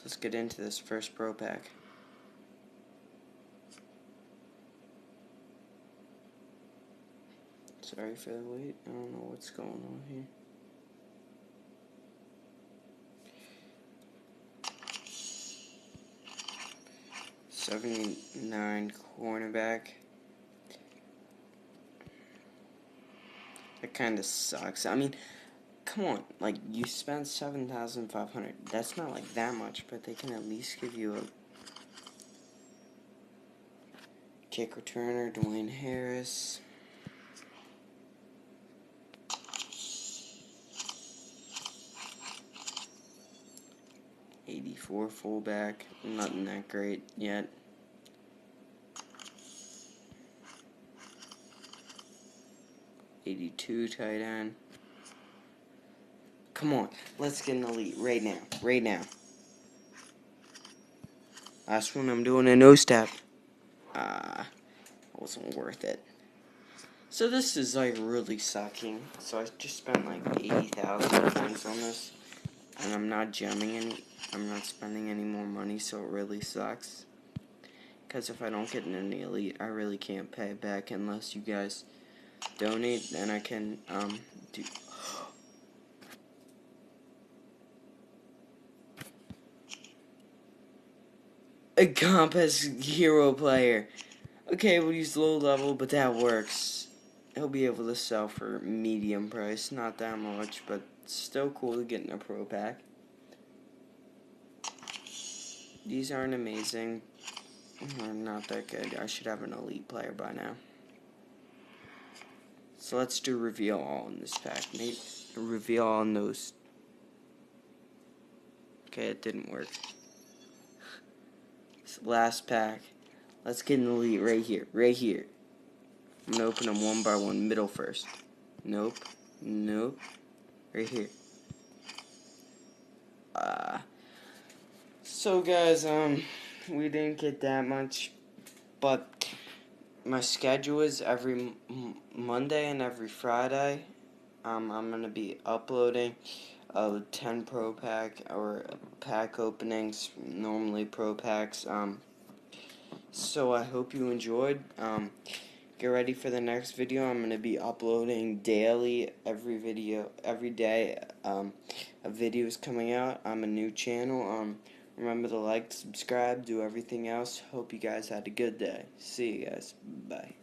let's get into this first pro pack. Sorry for the wait. I don't know what's going on here. '79 cornerback. That kind of sucks. I mean, come on, like, you spent $7,500. That's not like that much, but they can at least give you a kick returner, Dwayne Harris. '84 fullback, nothing that great yet. '82 tight end. Come on, let's get an elite right now, right now. Last one, I'm doing a no step. Wasn't worth it. So this is like really sucking. So I just spent like 80,000 points on this, and I'm not gemming any. I'm not spending any more money, so it really sucks. Because if I don't get an elite, I really can't pay it back unless you guys donate. Then I can do. A compass hero player. Okay, we'll use low level, but that works. He'll be able to sell for medium price, not that much, but still cool to get in a pro pack. These aren't amazing. They're not that good. I should have an elite player by now. So let's do reveal all in this pack. Maybe reveal all in those. Okay, it didn't work. Last pack. Let's get an elite right here. Right here. I'm going to open them one by one. Middle first. Nope. Nope. Right here. So guys, we didn't get that much, but my schedule is every Monday and every Friday. I'm going to be uploading 10 pro pack or pack openings, normally pro packs. So I hope you enjoyed. Get ready for the next video. I'm going to be uploading daily, every day. A video is coming out. I'm a new channel. Remember to like, subscribe, do everything else. Hope you guys had a good day. See you guys. Bye.